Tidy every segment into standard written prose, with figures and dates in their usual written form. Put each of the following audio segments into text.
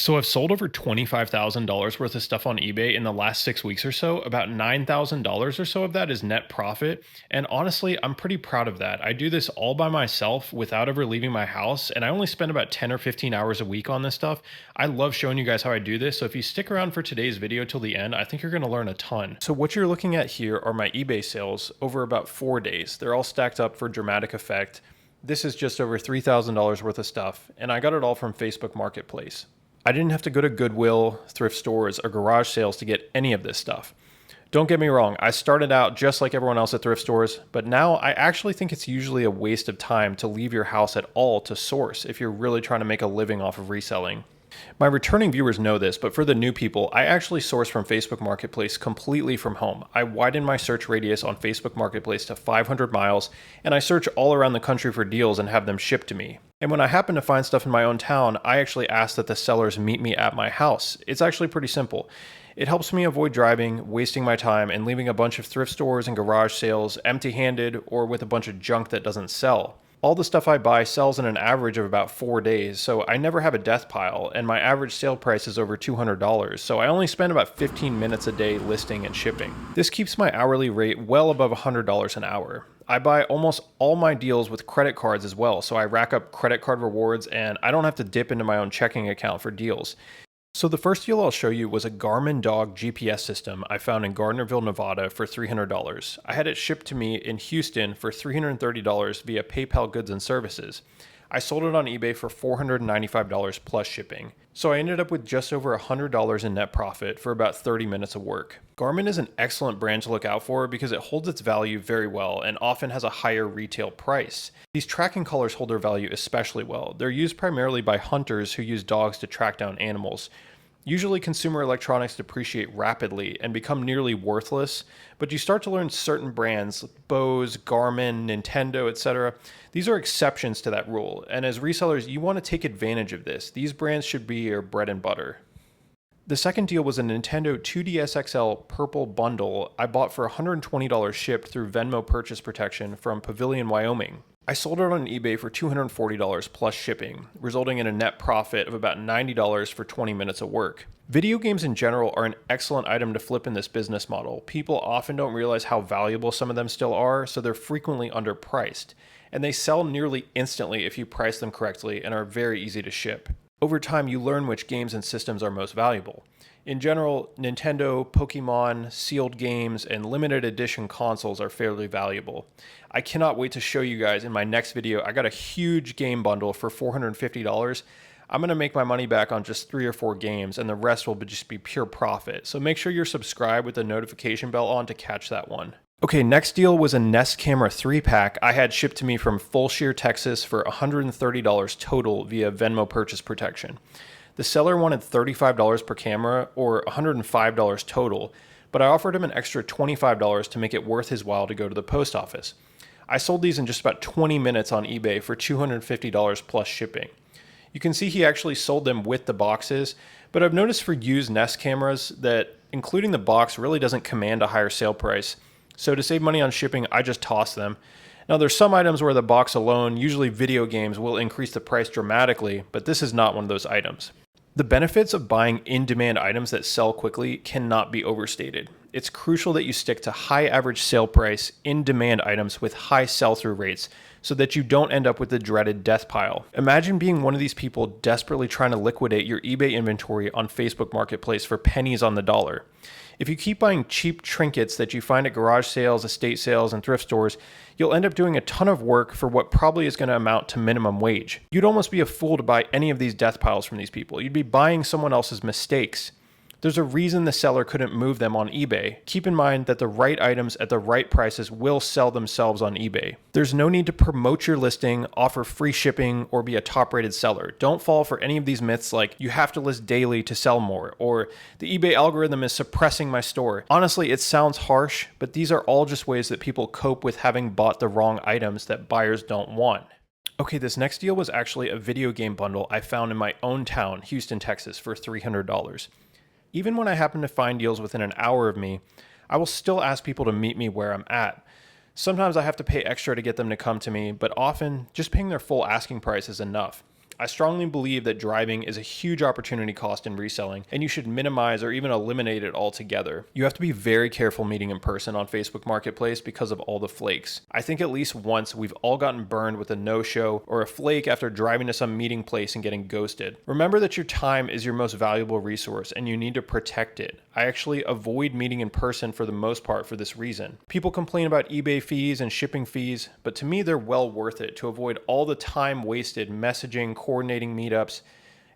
So I've sold over $25,000 worth of stuff on eBay in the last 6 weeks or so. About $9,000 or so of that is net profit. And honestly, I'm pretty proud of that. I do this all by myself without ever leaving my house. And I only spend about 10 or 15 hours a week on this stuff. I love showing you guys how I do this. So if you stick around for today's video till the end, I think you're going to learn a ton. So what you're looking at here are my eBay sales over about 4 days. They're all stacked up for dramatic effect. This is just over $3,000 worth of stuff. And I got it all from Facebook Marketplace. I didn't have to go to Goodwill, thrift stores, or garage sales to get any of this stuff. Don't get me wrong, I started out just like everyone else at thrift stores, but now I actually think it's usually a waste of time to leave your house at all to source if you're really trying to make a living off of reselling. My returning viewers know this, but for the new people, I actually source from Facebook Marketplace completely from home. I widen my search radius on Facebook Marketplace to 500 miles, and I search all around the country for deals and have them shipped to me. And when I happen to find stuff in my own town, I actually ask that the sellers meet me at my house. It's actually pretty simple. It helps me avoid driving, wasting my time, and leaving a bunch of thrift stores and garage sales empty-handed or with a bunch of junk that doesn't sell. All the stuff I buy sells in an average of about 4 days, so I never have a death pile, and my average sale price is over $200, so I only spend about 15 minutes a day listing and shipping. This keeps my hourly rate well above $100 an hour. I buy almost all my deals with credit cards as well, so I rack up credit card rewards, and I don't have to dip into my own checking account for deals. So the first deal I'll show you was a Garmin dog GPS system I found in Gardnerville, Nevada for $300. I had it shipped to me in Houston for $330 via PayPal Goods and Services. I sold it on eBay for $495 plus shipping. So I ended up with just over $100 in net profit for about 30 minutes of work. Garmin is an excellent brand to look out for because it holds its value very well and often has a higher retail price. These tracking collars hold their value especially well. They're used primarily by hunters who use dogs to track down animals. Usually consumer electronics depreciate rapidly and become nearly worthless, but you start to learn certain brands, Bose, Garmin, Nintendo, etc. These are exceptions to that rule, and as resellers, you want to take advantage of this. These brands should be your bread and butter. The second deal was a Nintendo 2DS XL purple bundle I bought for $120 shipped through Venmo purchase protection from Pavilion, Wyoming. I sold it on eBay for $240 plus shipping, resulting in a net profit of about $90 for 20 minutes of work. Video games in general are an excellent item to flip in this business model. People often don't realize how valuable some of them still are, so they're frequently underpriced. And they sell nearly instantly if you price them correctly and are very easy to ship. Over time, you learn which games and systems are most valuable. In general, Nintendo, Pokemon, sealed games, and limited edition consoles are fairly valuable. I cannot wait to show you guys in my next video. I got a huge game bundle for $450. I'm going to make my money back on just 3 or 4 games, and the rest will just be pure profit. So make sure you're subscribed with the notification bell on to catch that one. Okay, next deal was a Nest Camera 3-pack I had shipped to me from Fulshear, Texas for $130 total via Venmo purchase protection. The seller wanted $35 per camera or $105 total, but I offered him an extra $25 to make it worth his while to go to the post office. I sold these in just about 20 minutes on eBay for $250 plus shipping. You can see he actually sold them with the boxes, but I've noticed for used Nest cameras that including the box really doesn't command a higher sale price. So to save money on shipping, I just toss them. Now there's some items where the box alone, usually video games, will increase the price dramatically, but this is not one of those items. The benefits of buying in-demand items that sell quickly cannot be overstated. It's crucial that you stick to high average sale price, in-demand items with high sell-through rates so that you don't end up with the dreaded death pile. Imagine being one of these people desperately trying to liquidate your eBay inventory on Facebook Marketplace for pennies on the dollar. If you keep buying cheap trinkets that you find at garage sales, estate sales, and thrift stores, you'll end up doing a ton of work for what probably is going to amount to minimum wage. You'd almost be a fool to buy any of these death piles from these people. You'd be buying someone else's mistakes. There's a reason the seller couldn't move them on eBay. Keep in mind that the right items at the right prices will sell themselves on eBay. There's no need to promote your listing, offer free shipping, or be a top-rated seller. Don't fall for any of these myths like you have to list daily to sell more, or the eBay algorithm is suppressing my store. Honestly, it sounds harsh, but these are all just ways that people cope with having bought the wrong items that buyers don't want. Okay, this next deal was actually a video game bundle I found in my own town, Houston, Texas, for $300. Even when I happen to find deals within an hour of me, I will still ask people to meet me where I'm at. Sometimes I have to pay extra to get them to come to me, but often just paying their full asking price is enough. I strongly believe that driving is a huge opportunity cost in reselling, and you should minimize or even eliminate it altogether. You have to be very careful meeting in person on Facebook Marketplace because of all the flakes. I think at least once we've all gotten burned with a no-show or a flake after driving to some meeting place and getting ghosted. Remember that your time is your most valuable resource and you need to protect it. I actually avoid meeting in person for the most part for this reason. People complain about eBay fees and shipping fees, but to me they're well worth it to avoid all the time wasted messaging, coordinating meetups.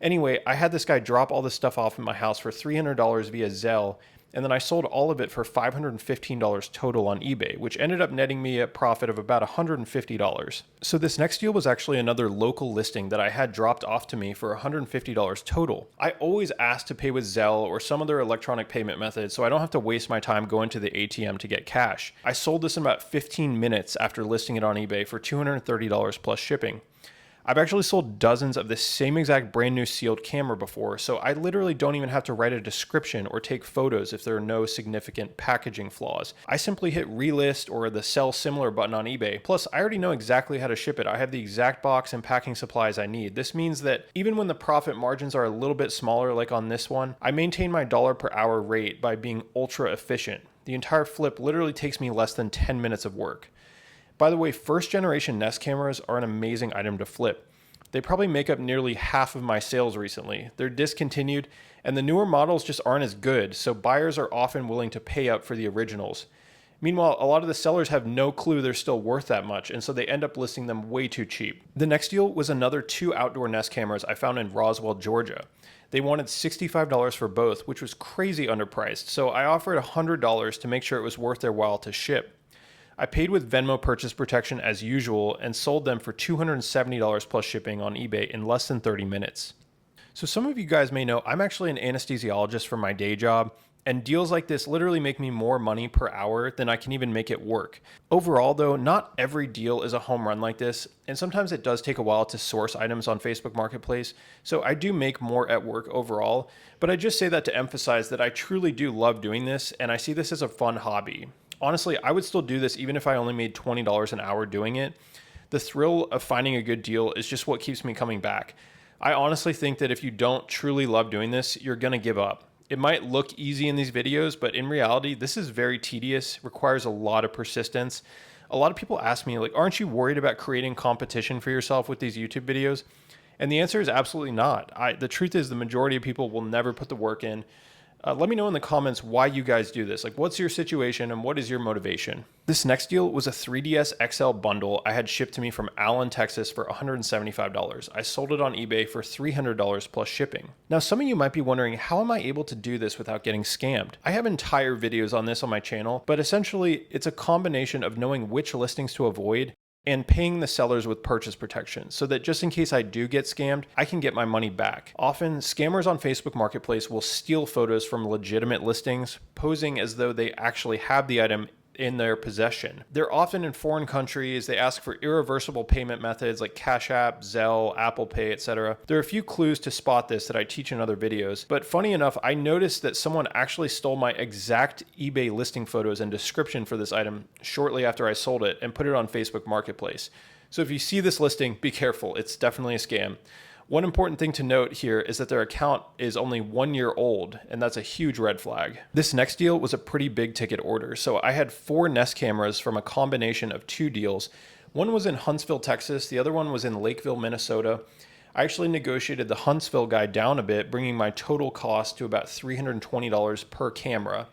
Anyway, I had this guy drop all this stuff off at my house for $300 via Zelle, and then I sold all of it for $515 total on eBay, which ended up netting me a profit of about $150. So this next deal was actually another local listing that I had dropped off to me for $150 total. I always ask to pay with Zelle or some other electronic payment method so I don't have to waste my time going to the ATM to get cash. I sold this in about 15 minutes after listing it on eBay for $230 plus shipping. I've actually sold dozens of the same exact brand new sealed camera before, so I literally don't even have to write a description or take photos if there are no significant packaging flaws. I simply hit relist or the sell similar button on eBay. Plus, I already know exactly how to ship it. I have the exact box and packing supplies I need. This means that even when the profit margins are a little bit smaller like on this one, I maintain my dollar per hour rate by being ultra efficient. The entire flip literally takes me less than 10 minutes of work. By the way, first generation Nest cameras are an amazing item to flip. They probably make up nearly half of my sales recently. They're discontinued, and the newer models just aren't as good, so buyers are often willing to pay up for the originals. Meanwhile, a lot of the sellers have no clue they're still worth that much, and so they end up listing them way too cheap. The next deal was another 2 outdoor Nest cameras I found in Roswell, Georgia. They wanted $65 for both, which was crazy underpriced, so I offered $100 to make sure it was worth their while to ship. I paid with Venmo purchase protection as usual and sold them for $270 plus shipping on eBay in less than 30 minutes. So some of you guys may know I'm actually an anesthesiologist for my day job, and deals like this literally make me more money per hour than I can even make it work. Overall though, not every deal is a home run like this, and sometimes it does take a while to source items on Facebook Marketplace, so I do make more at work overall, but I just say that to emphasize that I truly do love doing this, and I see this as a fun hobby. Honestly, I would still do this even if I only made $20 an hour doing it. The thrill of finding a good deal is just what keeps me coming back. I honestly think that if you don't truly love doing this, you're going to give up. It might look easy in these videos, but in reality, this is very tedious, requires a lot of persistence. A lot of people ask me, like, aren't you worried about creating competition for yourself with these YouTube videos? And the answer is absolutely not. The truth is the majority of people will never put the work in. Let me know in the comments why you guys do this. Like, what's your situation and what is your motivation? This next deal was a 3DS XL bundle I had shipped to me from Allen, Texas for $175. I sold it on eBay for $300 plus shipping. Now, some of you might be wondering, how am I able to do this without getting scammed? I have entire videos on this on my channel, but essentially it's a combination of knowing which listings to avoid and paying the sellers with purchase protection so that just in case I do get scammed, I can get my money back. Often, scammers on Facebook Marketplace will steal photos from legitimate listings, posing as though they actually have the item in their possession. They're often in foreign countries. They ask for irreversible payment methods like Cash App, Zelle, Apple Pay, etc. There are a few clues to spot this that I teach in other videos, but funny enough, I noticed that someone actually stole my exact eBay listing photos and description for this item shortly after I sold it and put it on Facebook Marketplace. So if you see this listing, be careful. It's definitely a scam. One important thing to note here is that their account is only 1 year old, and that's a huge red flag. This next deal was a pretty big ticket order, so I had 4 Nest cameras from a combination of 2 deals. One was in Huntsville, Texas, the other one was in Lakeville, Minnesota. I actually negotiated the Huntsville guy down a bit, bringing my total cost to about $320 per camera.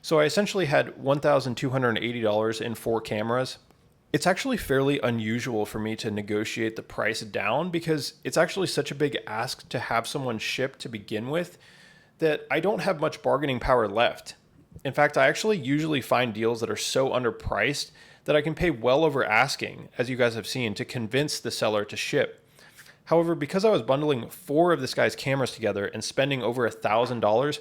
So I essentially had $1,280 in 4 cameras. It's actually fairly unusual for me to negotiate the price down because it's actually such a big ask to have someone ship to begin with that I don't have much bargaining power left. In fact, I actually usually find deals that are so underpriced that I can pay well over asking, as you guys have seen, to convince the seller to ship. However, because I was bundling 4 of this guy's cameras together and spending over $1,000,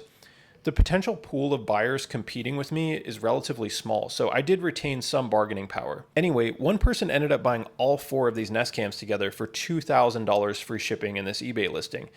the potential pool of buyers competing with me is relatively small, so I did retain some bargaining power. Anyway, one person ended up buying all 4 of these Nest cams together for $2,000 free shipping in this eBay listing.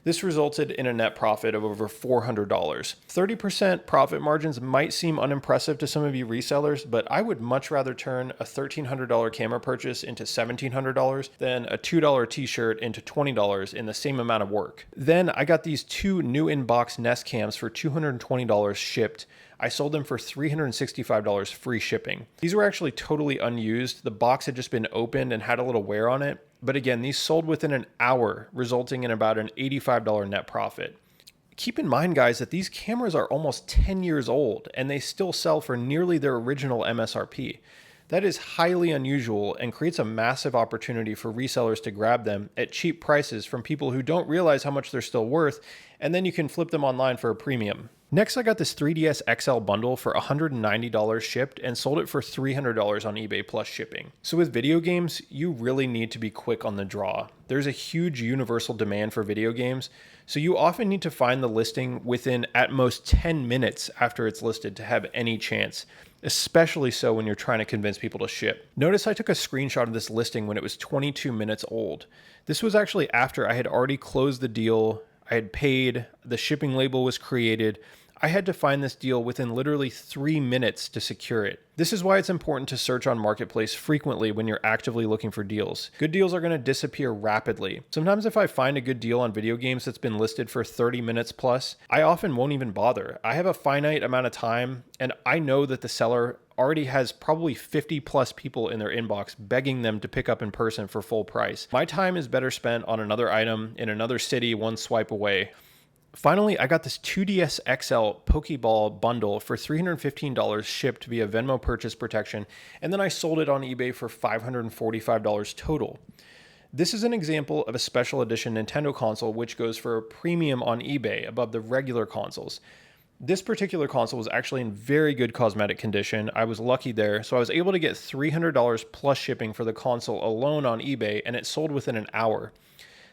This resulted in a net profit of over $400. 30% profit margins might seem unimpressive to some of you resellers, but I would much rather turn a $1,300 camera purchase into $1,700 than a $2 t-shirt into $20 in the same amount of work. Then I got these two new in-box Nest cams for $220 shipped. I sold them for $365 free shipping. These were actually totally unused. The box had just been opened and had a little wear on it. But again, these sold within an hour, resulting in about an $85 net profit. Keep in mind, guys, that these cameras are almost 10 years old and they still sell for nearly their original MSRP. That is highly unusual and creates a massive opportunity for resellers to grab them at cheap prices from people who don't realize how much they're still worth, and then you can flip them online for a premium. Next, I got this 3DS XL bundle for $190 shipped and sold it for $300 on eBay plus shipping. So with video games, you really need to be quick on the draw. There's a huge universal demand for video games, so you often need to find the listing within at most 10 minutes after it's listed to have any chance, especially so when you're trying to convince people to ship. Notice I took a screenshot of this listing when it was 22 minutes old. This was actually after I had already closed the deal, I had paid, the shipping label was created. I had to find this deal within literally 3 minutes to secure it. This is why it's important to search on Marketplace frequently when you're actively looking for deals. Good deals are going to disappear rapidly. Sometimes if I find a good deal on video games that's been listed for 30 minutes plus, I often won't even bother. I have a finite amount of time and I know that the seller already has probably 50 plus people in their inbox begging them to pick up in person for full price. My time is better spent on another item in another city one swipe away. Finally, I got this 2DS XL Pokeball bundle for $315 shipped via Venmo purchase protection, and then I sold it on eBay for $545 total. This is an example of a special edition Nintendo console which goes for a premium on eBay above the regular consoles. This particular console was actually in very good cosmetic condition. I was lucky there, so I was able to get $300 plus shipping for the console alone on eBay, and it sold within an hour.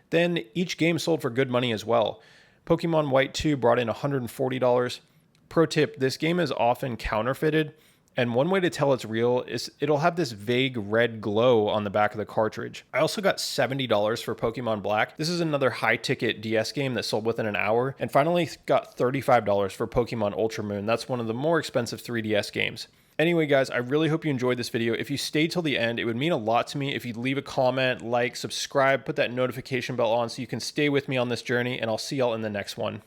Then each game sold for good money as well. Pokemon White 2 brought in $140. Pro tip, this game is often counterfeited, and one way to tell it's real is it'll have this vague red glow on the back of the cartridge. I also got $70 for Pokemon Black. This is another high-ticket DS game that sold within an hour. And finally got $35 for Pokemon Ultra Moon. That's one of the more expensive 3DS games. Anyway, guys, I really hope you enjoyed this video. If you stayed till the end, it would mean a lot to me if you'd leave a comment, like, subscribe, put that notification bell on so you can stay with me on this journey, and I'll see y'all in the next one.